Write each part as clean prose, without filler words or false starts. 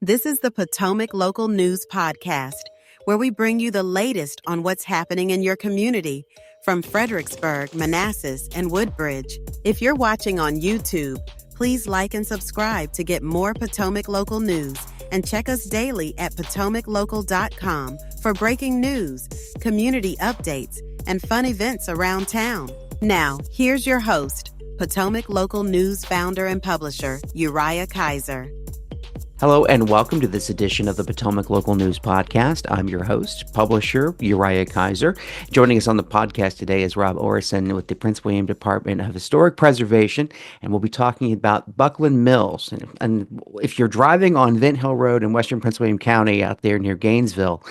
This is the Potomac Local News Podcast, where we bring you the latest on what's happening in your community from Fredericksburg, Manassas, and Woodbridge. If you're watching on YouTube, please like and subscribe to get more Potomac Local news, and check us daily at potomaclocal.com for breaking news, community updates, and fun events around town. Now, here's your host, Potomac Local News founder and publisher, Uriah Kaiser. Hello and welcome to this edition of the Potomac Local News Podcast. I'm your host, publisher Uriah Kaiser. Joining us on the podcast today is Rob Orrison with the Prince William Department of Historic Preservation, and we'll be talking about Buckland Mills. And if you're driving on Vint Hill Road in western Prince William County out there near Gainesville,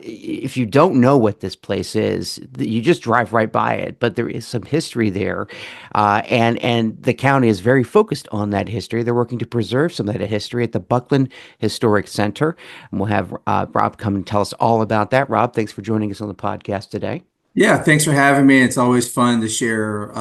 if you don't know what this place is, you just drive right by it. But there is some history there, and the county is very focused on that history. They're working to preserve some of that history at the Buckland Historic Center. And we'll have Rob come and tell us all about that. Rob, thanks for joining us on the podcast today. Yeah, thanks for having me. It's always fun to share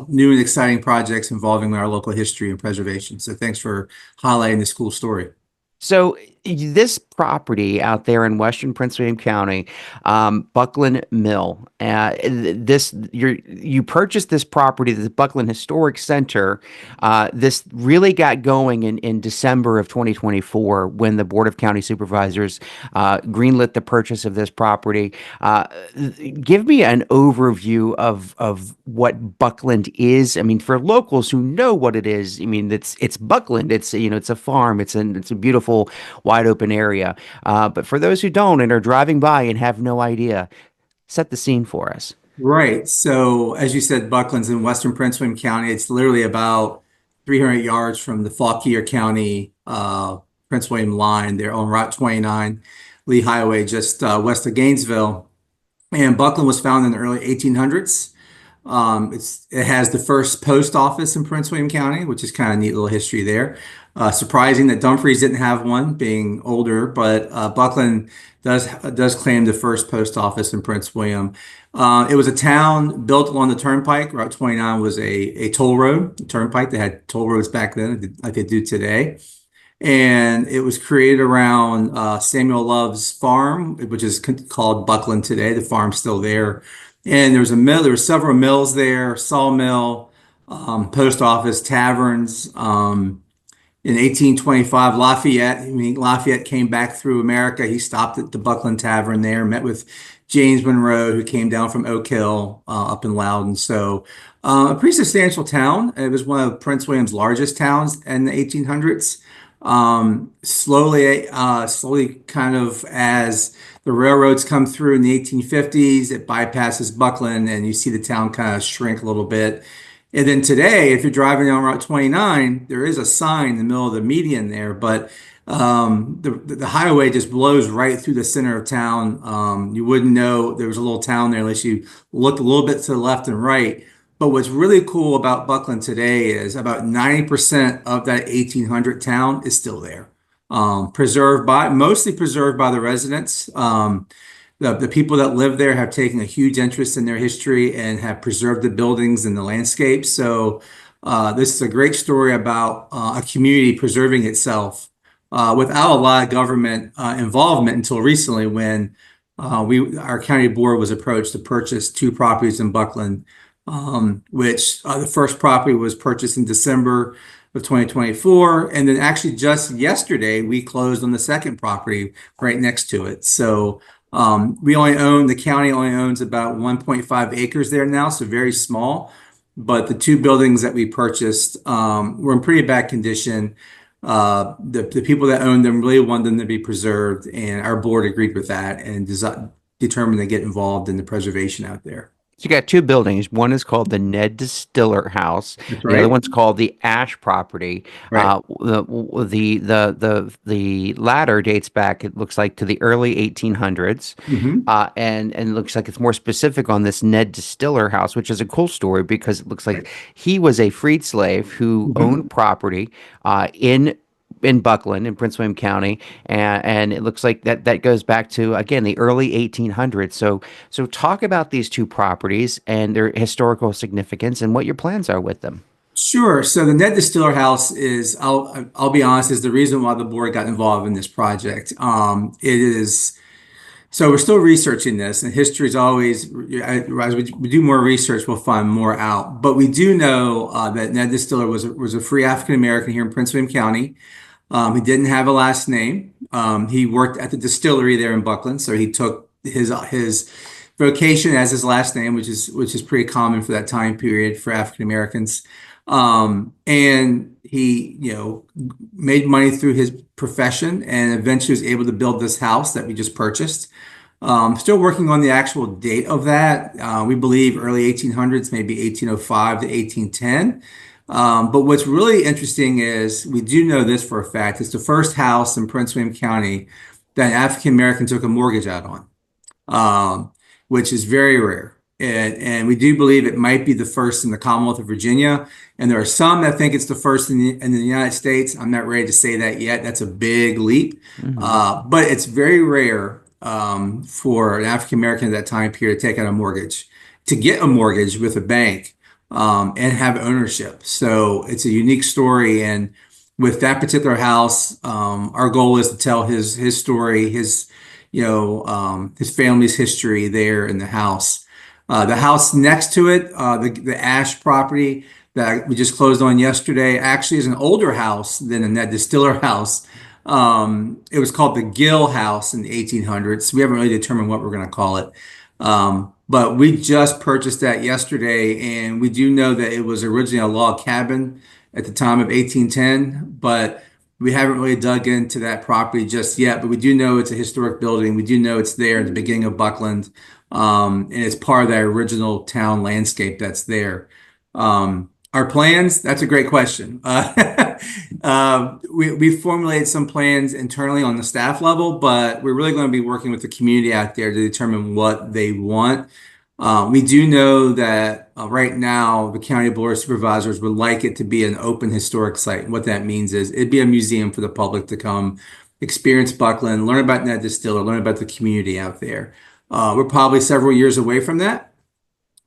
new and exciting projects involving our local history and preservation. So thanks for highlighting this cool story. So this property out there in western Prince William County, Buckland Mill, you purchased this property, the Buckland Historic Center. This really got going in December of 2024 when the Board of County Supervisors greenlit the purchase of this property. Give me an overview of what Buckland is. I mean, for locals who know what it is, I mean, it's Buckland. It's a farm. It's a beautiful wide open area. But for those who don't and are driving by and have no idea, set the scene for us. Right. So as you said, Buckland's in western Prince William County. It's literally about 300 yards from the Fauquier County Prince William line. They're on Route 29, Lee Highway, just west of Gainesville. And Buckland was founded in the early 1800s. It has the first post office in Prince William County, which is kind of a neat little history there. Surprising that Dumfries didn't have one, being older, but Buckland does claim the first post office in Prince William. It was a town built along the turnpike. Route 29 was a toll road, turnpike. They had toll roads back then, like they do today. And it was created around Samuel Love's farm, which is called Buckland today. The farm's still there. And there was a mill. There were several mills there: sawmill, post office, taverns. In 1825, Lafayette came back through America. He stopped at the Buckland Tavern there, met with James Monroe, who came down from Oak Hill up in Loudon. So a pretty substantial town. It was one of Prince William's largest towns in the 1800s. Slowly kind of as the railroads come through in the 1850s, it bypasses Buckland and you see the town kind of shrink a little bit. And then today, if you're driving on Route 29, there is a sign in the middle of the median there, but the highway just blows right through the center of town. You wouldn't know there was a little town there unless you looked a little bit to the left and right. But what's really cool about Buckland today is about 90% of that 1800 town is still there. Mostly preserved by the residents. The people that live there have taken a huge interest in their history and have preserved the buildings and the landscape. So this is a great story about a community preserving itself without a lot of government involvement until recently, when our county board was approached to purchase two properties in Buckland, which the first property was purchased in December of 2024. And then actually just yesterday, we closed on the second property right next to it. So the county only owns about 1.5 acres there now, so very small. But the two buildings that we purchased were in pretty bad condition. The people that owned them really wanted them to be preserved, and our board agreed with that and determined to get involved in the preservation out there. So you got two buildings. One is called the Ned Distiller House. That's The right. other one's called the Ash Property. Right. The latter dates back, it looks like, to the early 1800s, and it looks like it's more specific on this Ned Distiller House, which is a cool story because it looks like he was a freed slave who owned property in Buckland in Prince William County, and it looks like that goes back to, again, the early 1800s. So talk about these two properties and their historical significance and what your plans are with them. Sure. So the Ned Distiller House is, I'll be honest, is the reason why the board got involved in this project. It is. So we're still researching this, and history is always, as we do more research, we'll find more out. But we do know that Ned Distiller was a free African American here in Prince William County. He didn't have a last name. He worked at the distillery there in Buckland, so he took his vocation as his last name, which is pretty common for that time period for African Americans. And he, made money through his profession and eventually was able to build this house that we just purchased. Still working on the actual date of that. We believe early 1800s, maybe 1805 to 1810. But what's really interesting is we do know this for a fact. It's the first house in Prince William County that an African American took a mortgage out on, which is very rare. And we do believe it might be the first in the Commonwealth of Virginia. And there are some that think it's the first in the United States. I'm not ready to say that yet. That's a big leap. But it's very rare for an African American at that time period to take out a mortgage, to get a mortgage with a bank and have ownership. So it's a unique story. And with that particular house, our goal is to tell his story, his family's history there in the house. The house next to it, the Ash property that we just closed on yesterday, actually is an older house than the Ned Distiller house. It was called the Gill House in the 1800s. We haven't really determined what we're going to call it. But we just purchased that yesterday, and we do know that it was originally a log cabin at the time of 1810, but we haven't really dug into that property just yet. But we do know it's a historic building. We do know it's there at the beginning of Buckland. And it's part of that original town landscape that's there. Our plans, that's a great question. We formulated some plans internally on the staff level, but we're really going to be working with the community out there to determine what they want. We do know that right now the County Board of Supervisors would like it to be an open historic site. And what that means is it'd be a museum for the public to come experience Buckland, learn about Ned Distiller, learn about the community out there. We're probably several years away from that.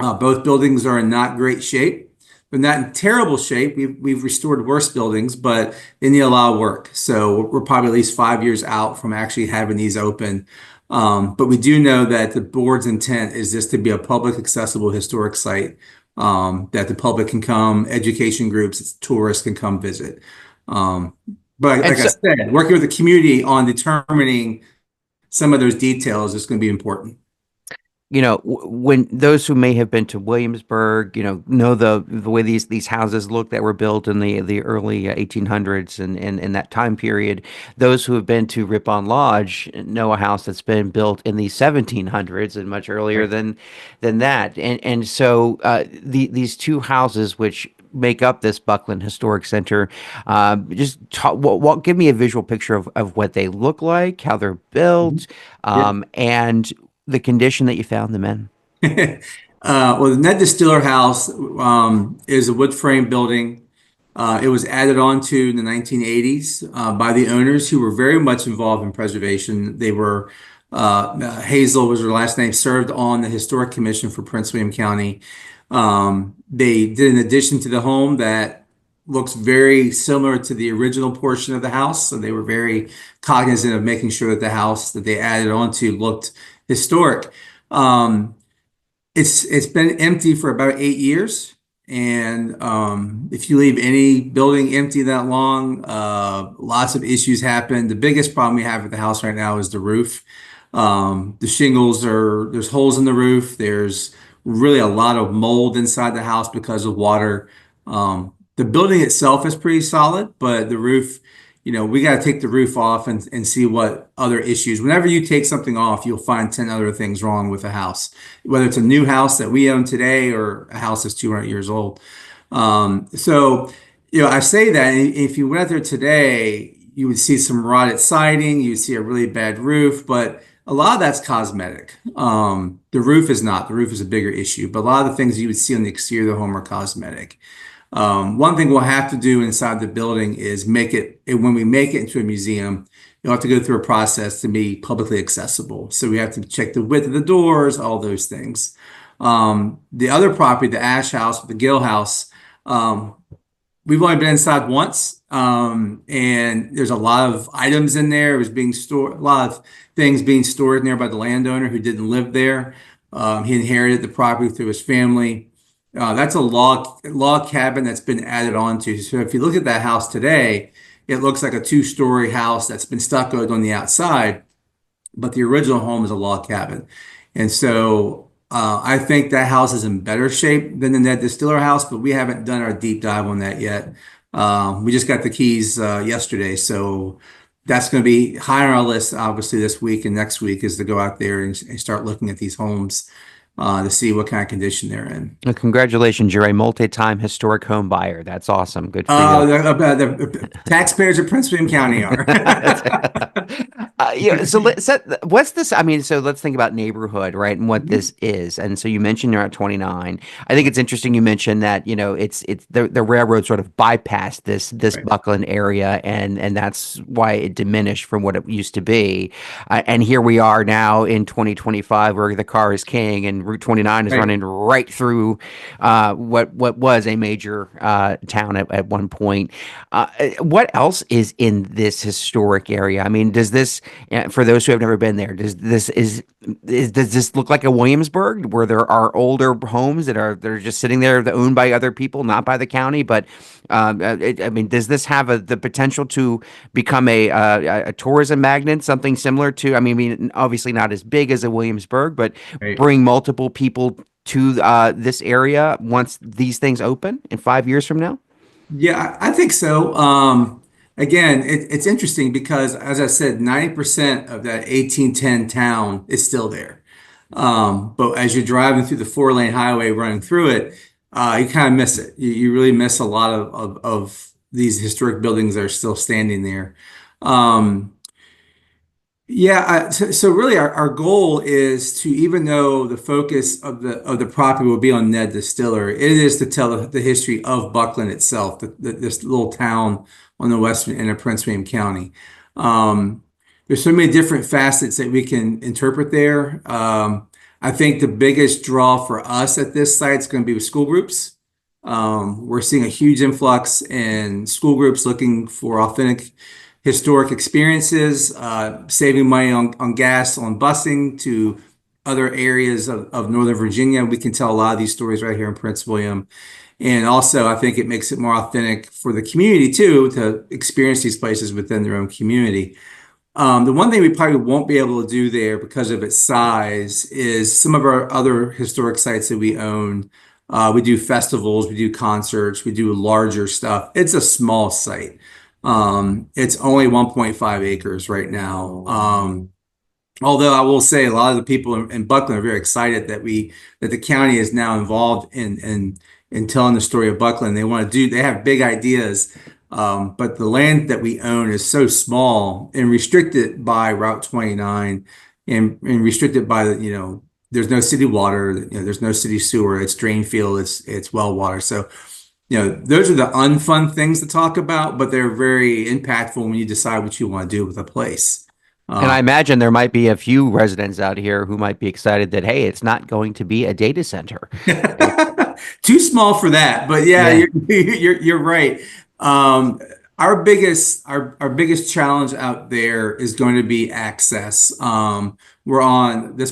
Both buildings are in not great shape. They're not in terrible shape. We've restored worse buildings, but they need a lot of work. So we're probably at least 5 years out from actually having these open. But we do know that the board's intent is this to be a public accessible historic site that the public can come, education groups, tourists can come visit. But like I said, working with the community on determining some of those details is going to be important. When those who may have been to Williamsburg, know the way these houses look that were built in the early 1800s and in that time period. Those who have been to Ripon Lodge know a house that's been built in the 1700s and much earlier than that. And so these two houses, which make up this Buckland Historic Center, give me a visual picture of what they look like, how they're built, and the condition that you found them in. Well, the Ned Distiller House is a wood frame building. It was added on to in the 1980s by the owners who were very much involved in preservation. They were, Hazel was her last name, served on the Historic Commission for Prince William County. They did an addition to the home that looks very similar to the original portion of the house. So they were very cognizant of making sure that the house that they added onto looked historic. It's been empty for about 8 years. And if you leave any building empty that long, lots of issues happen. The biggest problem we have with the house right now is the roof. The shingles there's holes in the roof. There's really a lot of mold inside the house because of water. The building itself is pretty solid, but the roof, we got to take the roof off and see what other issues. Whenever you take something off, you'll find 10 other things wrong with a house, whether it's a new house that we own today or a house that's 200 years old. So, I say that if you went out there today, you would see some rotted siding, you would see a really bad roof, but a lot of that's cosmetic. The roof is not. The roof is a bigger issue, but a lot of the things you would see on the exterior of the home are cosmetic. One thing we'll have to do inside the building is when we make it into a museum, you'll have to go through a process to be publicly accessible. So we have to check the width of the doors, all those things. The other property, the Ash House, the Gill House, we've only been inside once, and there's a lot of items in there. It was being stored, a lot of things being stored in there by the landowner who didn't live there. He inherited the property through his family. That's a log cabin that's been added on to. So if you look at that house today, it looks like a two-story house that's been stuccoed on the outside, but the original home is a log cabin. And so I think that house is in better shape than the Ned Distiller house, but we haven't done our deep dive on that yet. We just got the keys yesterday, so that's going to be high on our list, obviously, this week and next week is to go out there and start looking at these homes to see what kind of condition they're in. Well, congratulations, you're a multi-time historic home buyer. That's awesome. Good for you. The taxpayers of Prince William County are. So what's this? I mean, so let's think about neighborhood, right? And what this is. And so you mentioned you're at 29. I think it's interesting you mentioned that, it's the railroad sort of bypassed this Right. Buckland area, and that's why it diminished from what it used to be. And here we are now in 2025 where the car is king and Route 29 is Right. running right through what was a major town at one point. What else is in this historic area? I mean, does this, for those who have never been there, does this look like a Williamsburg where there are older homes that are just sitting there, that are owned by other people, not by the county? But I mean, does this have the potential to become a tourism magnet, something similar to? I mean, obviously not as big as a Williamsburg, but Right. bring multiple people to this area once these things open in 5 years from now? Yeah, I think so. Again, it's interesting because, as I said, 90% of that 1810 town is still there. But as you're driving through the four-lane highway running through it, you kind of miss it. You really miss a lot of these historic buildings that are still standing there. Um, yeah, so really our goal is to, even though the focus of the property will be on Ned Distiller, it is to tell the history of Buckland itself, this little town on the western end of Prince William County. There's so many different facets that we can interpret there. I think the biggest draw for us at this site is going to be with school groups. We're seeing a huge influx in school groups looking for authentic historic experiences, saving money on gas, on busing to other areas of Northern Virginia. We can tell a lot of these stories right here in Prince William. And also, I think it makes it more authentic for the community too, to experience these places within their own community. The one thing we probably won't be able to do there because of its size is some of our other historic sites that we own. We do festivals, we do concerts, we do larger stuff. It's a small site. It's only 1.5 acres right now. Although I will say a lot of the people in Buckland are very excited that the county is now involved in telling the story of Buckland. They have big ideas. But the land that we own is so small and restricted by Route 29 and restricted by there's no city water, there's no city sewer, it's drain field, it's well water. So, those are the unfun things to talk about, but they're very impactful when you decide what you want to do with a place. And I imagine there might be a few residents out here who might be excited that, hey, it's not going to be a data center. Too small for that, but yeah, Yeah. you're right. Our biggest challenge out there is going to be access. This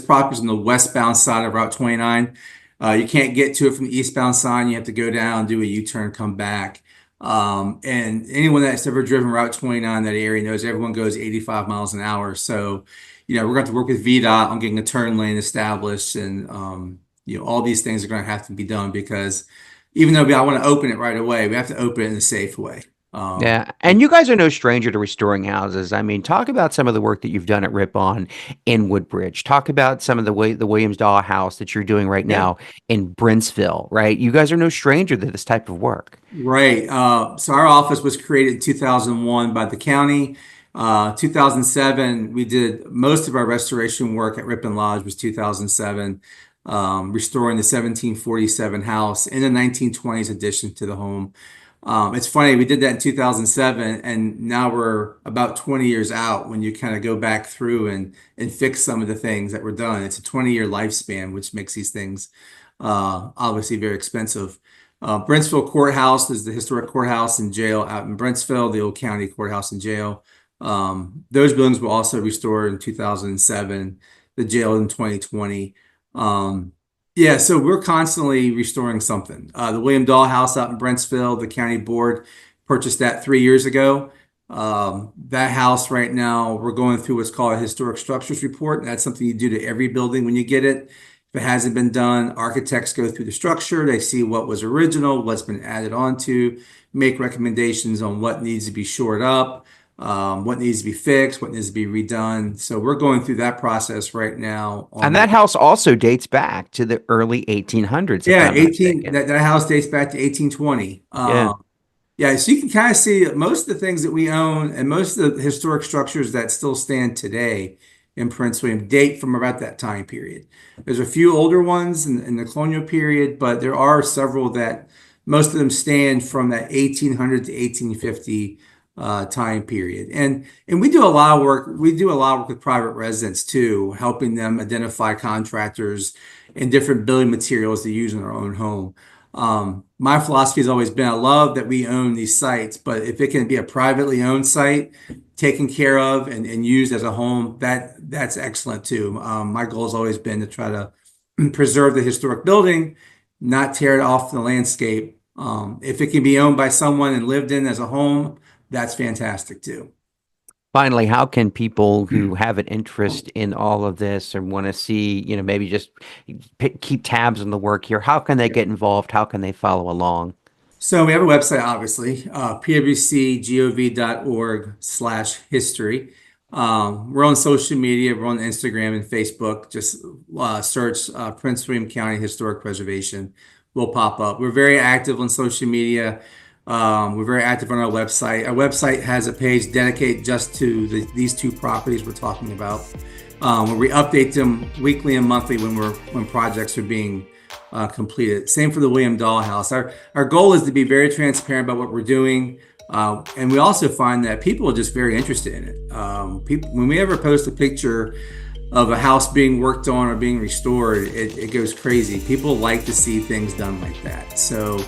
property's on the westbound side of Route 29. You can't get to it from the eastbound side. You have to go down, do a U-turn, come back. And anyone that's ever driven Route 29 that area knows everyone goes 85 miles an hour. So, we're going to have to work with VDOT on getting a turn lane established, and all these things are going to have to be done because even though I want to open it right away, we have to open it in a safe way. Yeah, and you guys are no stranger to restoring houses. I mean, talk about some of the work that you've done at Ripon in Woodbridge. Talk about some of the Williams Dahl house that you're doing right Yeah. now in Brentsville, right? You guys are no stranger to this type of work. Right. So our office was created in 2001 by the county. 2007, we did most of our restoration work at Ripon Lodge was 2007, restoring the 1747 house and the 1920s addition to the home. It's funny, we did that in 2007, and now we're about 20 years out when you kind of go back through and fix some of the things that were done. It's a 20-year lifespan, which makes these things obviously very expensive. Brentsville Courthouse is the historic courthouse and jail out in Brentsville, the old county courthouse and jail. Those buildings were also restored in 2007, the jail in 2020. Yeah, so we're constantly restoring something. The William Dahl House out in Brentsville, the county board purchased that 3 years ago. That house right now, we're going through what's called a historic structures report. That's something you do to every building when you get it. If it hasn't been done, architects go through the structure, they see what was original, what's been added onto, make recommendations on what needs to be shored up, what needs to be fixed, what needs to be redone. So we're going through that process right now. And that house also dates back to the early 1800s. Yeah, that house dates back to 1820. Yeah, so you can kind of see most of the things that we own and most of the historic structures that still stand today in Prince William date from about that time period. There's a few older ones in the colonial period, but there are several that most of them stand from that 1800 to 1850 time period. And we do a lot of work. We do a lot of work with private residents too, helping them identify contractors and different building materials to use in their own home. My philosophy has always been, I love that we own these sites, but if it can be a privately owned site, taken care of and used as a home, that's excellent too. My goal has always been to try to preserve the historic building, not tear it off the landscape. If it can be owned by someone and lived in as a home, that's fantastic too. Finally, how can people who have an interest in all of this and want to see, maybe just keep tabs on the work here, how can they get involved? How can they follow along? So we have a website, obviously, pwcgov.org/history. We're on social media. We're on Instagram and Facebook. Just search Prince William County Historic Preservation. We'll pop up. We're very active on social media. We're very active on our website. Our website has a page dedicated just to these two properties we're talking about, where we update them weekly and monthly when projects are being completed. Same for the William Dahl House. Our goal is to be very transparent about what we're doing, and we also find that people are just very interested in it. When we ever post a picture of a house being worked on or being restored, it goes crazy. People like to see things done like that. So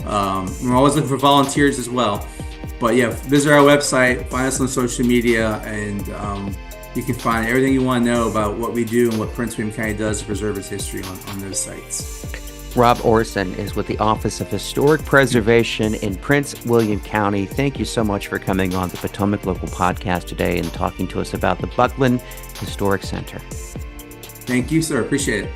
we're always looking for volunteers as well. But yeah, visit our website, find us on social media, and you can find everything you want to know about what we do and what Prince William County does to preserve its history on those sites. Rob Orrison is with the Office of Historic Preservation in Prince William County. Thank you so much for coming on the Potomac Local Podcast today and talking to us about the Buckland Historic Center. Thank you, sir. Appreciate it.